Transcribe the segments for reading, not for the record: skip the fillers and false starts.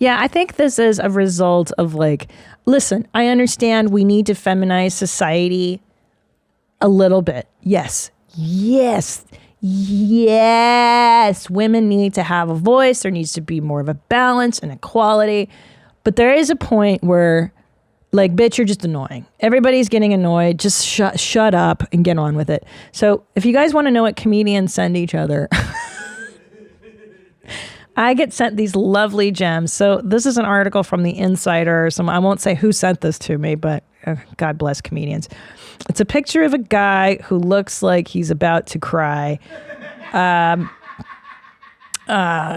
Yeah, I think this is a result of like, listen, I understand we need to feminize society a little bit. Yes. Women need to have a voice. There needs to be more of a balance and equality. But there is a point where, like, bitch, you're just annoying. Everybody's getting annoyed. Just shut up and get on with it. So if you guys want to know what comedians send each other, I get sent these lovely gems. So this is an article from The Insider. I won't say who sent this to me, but God bless comedians. It's a picture of a guy who looks like he's about to cry.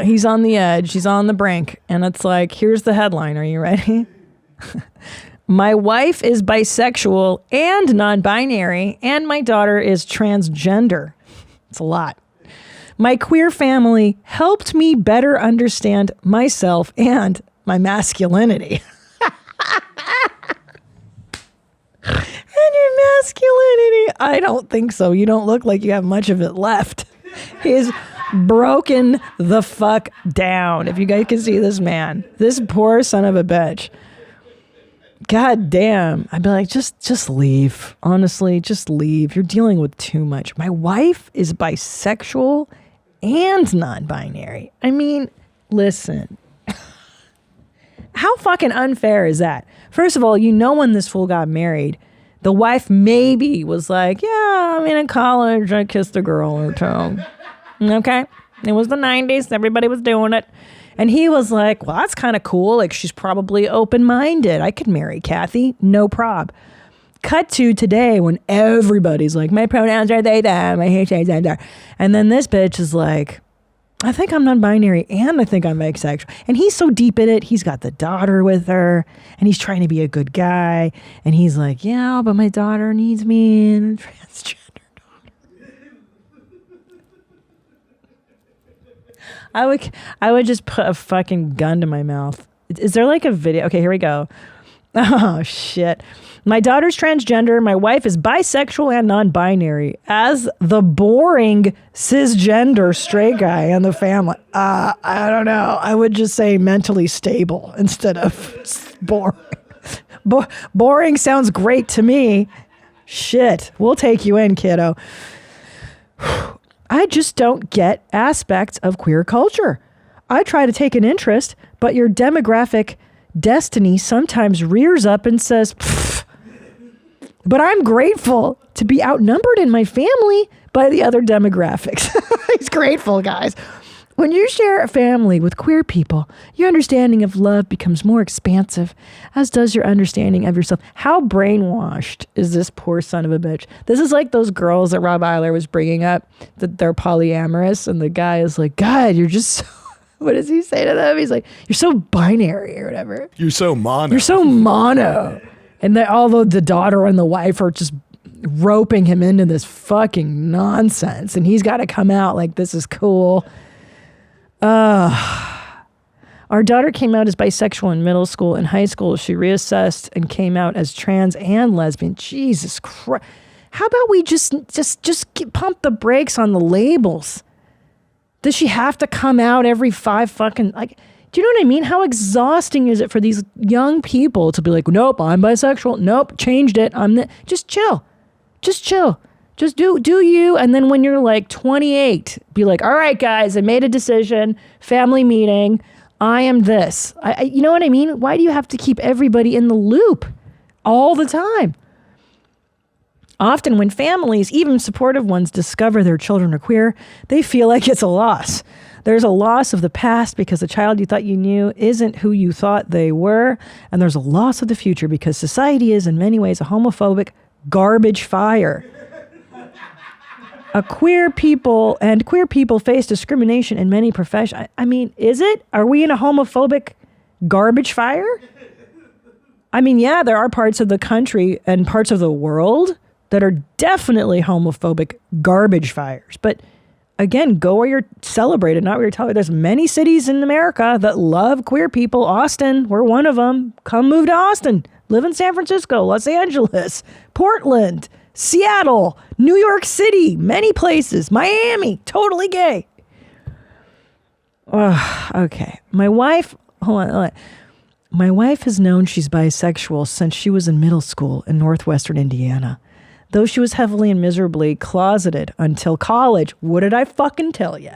He's on the edge. He's on the brink. And it's like, here's the headline. Are you ready? My wife is bisexual and non-binary, and my daughter is transgender. It's a lot. My queer family helped me better understand myself and my masculinity. And your masculinity. I don't think so. You don't look like you have much of it left. He's broken the fuck down. If you guys can see this man, this poor son of a bitch. God damn. I'd be like, just leave. Honestly, just leave. You're dealing with too much. My wife is bisexual and non-binary. I mean, listen. How fucking unfair is that? First of all, when this fool got married, the wife maybe was like, yeah, I'm in college. I kissed a girl or two. Okay. It was the 90s. Everybody was doing it. And he was like, well, that's kind of cool. Like, she's probably open-minded. I could marry Kathy. No prob. Cut to today when everybody's like, my pronouns are they, them. I hate gender. And then this bitch is like, I think I'm non-binary and I think I'm bisexual. And he's so deep in it. He's got the daughter with her and he's trying to be a good guy. And he's like, yeah, but my daughter needs me and a transgender daughter. I would just put a fucking gun to my mouth. Is there like a video? Okay, here we go. Oh, shit. My daughter's transgender. My wife is bisexual and non-binary. As the boring cisgender straight guy in the family. I don't know. I would just say mentally stable instead of boring. Boring sounds great to me. Shit. We'll take you in, kiddo. I just don't get aspects of queer culture. I try to take an interest, but your demographic destiny sometimes rears up and says, pfft. But I'm grateful to be outnumbered in my family by the other demographics. He's grateful, guys. When you share a family with queer people, your understanding of love becomes more expansive, as does your understanding of yourself. How brainwashed is this poor son of a bitch? This is like those girls that Rob Eiler was bringing up, that they're polyamorous, and the guy is like, God, you're just so... What does he say to them? He's like, you're so binary or whatever. You're so mono. You're so mono. And although the daughter and the wife are just roping him into this fucking nonsense, and he's got to come out like this is cool. Our daughter came out as bisexual in middle school. In high school, she reassessed and came out as trans and lesbian. Jesus Christ. How about we just pump the brakes on the labels? Does she have to come out every 5 fucking, like, do you know what I mean? How exhausting is it for these young people to be like, nope, I'm bisexual. Nope, changed it. Just chill. Just chill. Just do you. And then when you're like 28, be like, all right, guys, I made a decision, family meeting. I am this. You know what I mean? Why do you have to keep everybody in the loop all the time? Often when families, even supportive ones, discover their children are queer, they feel like it's a loss. There's a loss of the past because the child you thought you knew isn't who you thought they were. And there's a loss of the future because society is in many ways a homophobic garbage fire. Queer people face discrimination in many professions. I mean, is it? Are we in a homophobic garbage fire? I mean, yeah, there are parts of the country and parts of the world that are definitely homophobic garbage fires. But again, go where you're celebrated, not where you're tolerated. There's many cities in America that love queer people. Austin, we're one of them. Come move to Austin. Live in San Francisco, Los Angeles, Portland, Seattle, New York City, many places. Miami, totally gay. Okay. My wife hold on. My wife has known she's bisexual since she was in middle school in northwestern Indiana. Though she was heavily and miserably closeted until college. What did I fucking tell you?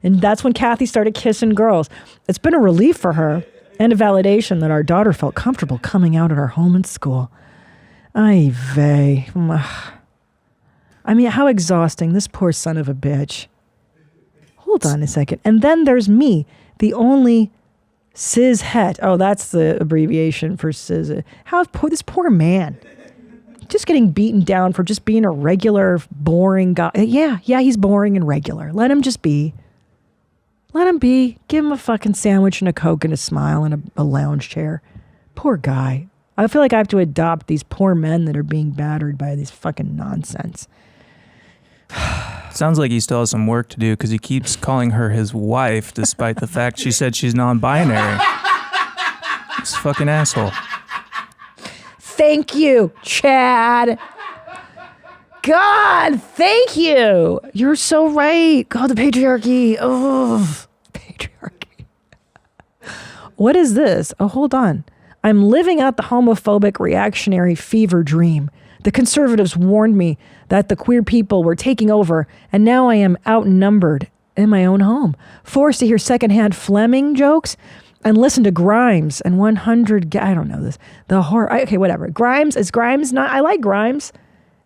And that's when Kathy started kissing girls. It's been a relief for her and a validation that our daughter felt comfortable coming out at our home and school. Ay vey. I mean, how exhausting. This poor son of a bitch. Hold on a second. And then there's me, the only cis het. Oh, that's the abbreviation for cis. How poor, this poor man. Just getting beaten down for just being a regular, boring guy. Yeah, he's boring and regular. Let him just be. Let him be. Give him a fucking sandwich and a Coke and a smile and a lounge chair. Poor guy. I feel like I have to adopt these poor men that are being battered by these fucking nonsense. Sounds like he still has some work to do because he keeps calling her his wife despite the fact she said she's non-binary. This fucking asshole. Thank you, Chad. God, thank you. You're so right. God, the patriarchy. Oh, patriarchy. What is this? Oh, hold on. I'm living out the homophobic reactionary fever dream. The conservatives warned me that the queer people were taking over, and now I am outnumbered in my own home, forced to hear secondhand Fleming jokes and listen to Grimes and 100. I don't know this. The horror. Okay, whatever. Grimes is Grimes not? I like Grimes.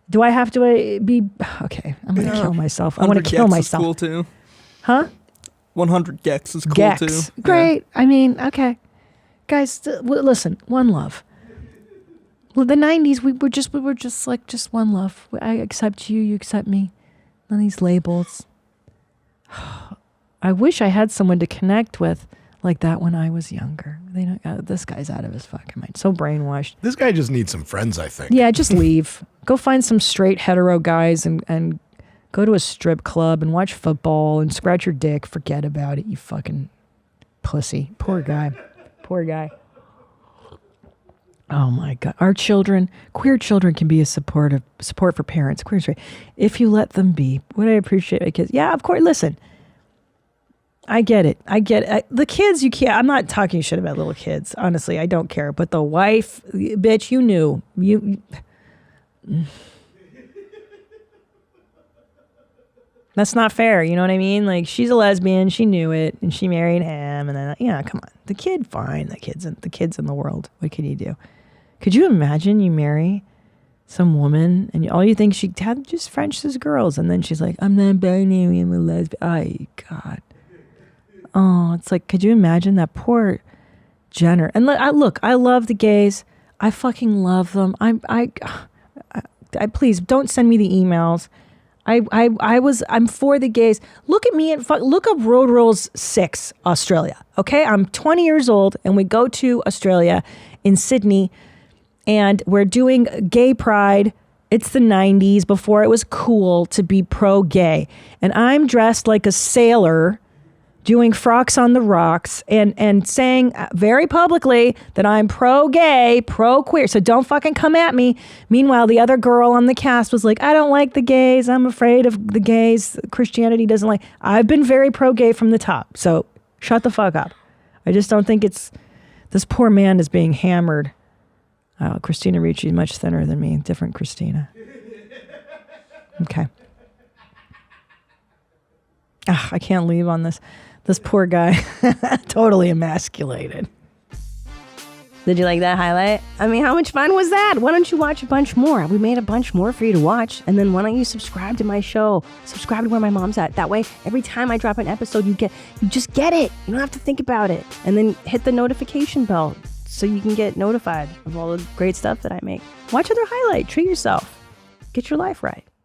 Do I have to be okay? I'm gonna kill myself. I want to kill myself. Is cool too. Huh? 100 Gex is cool Gex. too. Great. Yeah. I mean, okay, guys. Listen. One love. Well, the 90s, we were just like one love. I accept you. You accept me. None of these labels. I wish I had someone to connect with like that when I was younger. This guy's out of his fucking mind. So brainwashed. This guy just needs some friends, I think. Yeah, just leave. Go find some straight hetero guys and go to a strip club and watch football and scratch your dick. Forget about it, you fucking pussy. Poor guy. Poor guy. Oh my God. Our children, queer children can be a support for parents. Queer straight. If you let them be. Would I appreciate my kids? Yeah, of course. Listen. I get it. The kids, you can't. I'm not talking shit about little kids. Honestly, I don't care. But the wife, bitch, you knew. That's not fair. You know what I mean? Like, she's a lesbian. She knew it, and she married him. And then, yeah, come on. The kid, fine. The kids in the world. What can you do? Could you imagine you marry some woman and all you think she had just French as girls, and then she's like, I'm not binary, I'm a lesbian. Ay, God. Oh, it's like, could you imagine that poor Jenner? And look, I love the gays. I fucking love them. I please don't send me the emails. I'm for the gays. Look at me and look up Road Rules 6, Australia. Okay, I'm 20 years old and we go to Australia in Sydney, and we're doing gay pride. It's the 90s, before it was cool to be pro-gay, and I'm dressed like a sailor, doing frocks on the rocks and saying very publicly that I'm pro-gay, pro-queer. So don't fucking come at me. Meanwhile, the other girl on the cast was like, I don't like the gays. I'm afraid of the gays. Christianity doesn't like. I've been very pro-gay from the top. So shut the fuck up. I just don't think it's, this poor man is being hammered. Oh, Christina Ricci is much thinner than me. Different Christina. Okay. I can't leave on this. This poor guy, totally emasculated. Did you like that highlight? I mean, how much fun was that? Why don't you watch a bunch more? We made a bunch more for you to watch. And then why don't you subscribe to my show? Subscribe to where my mom's at. That way, every time I drop an episode, you just get it. You don't have to think about it. And then hit the notification bell so you can get notified of all the great stuff that I make. Watch other highlight. Treat yourself. Get your life right.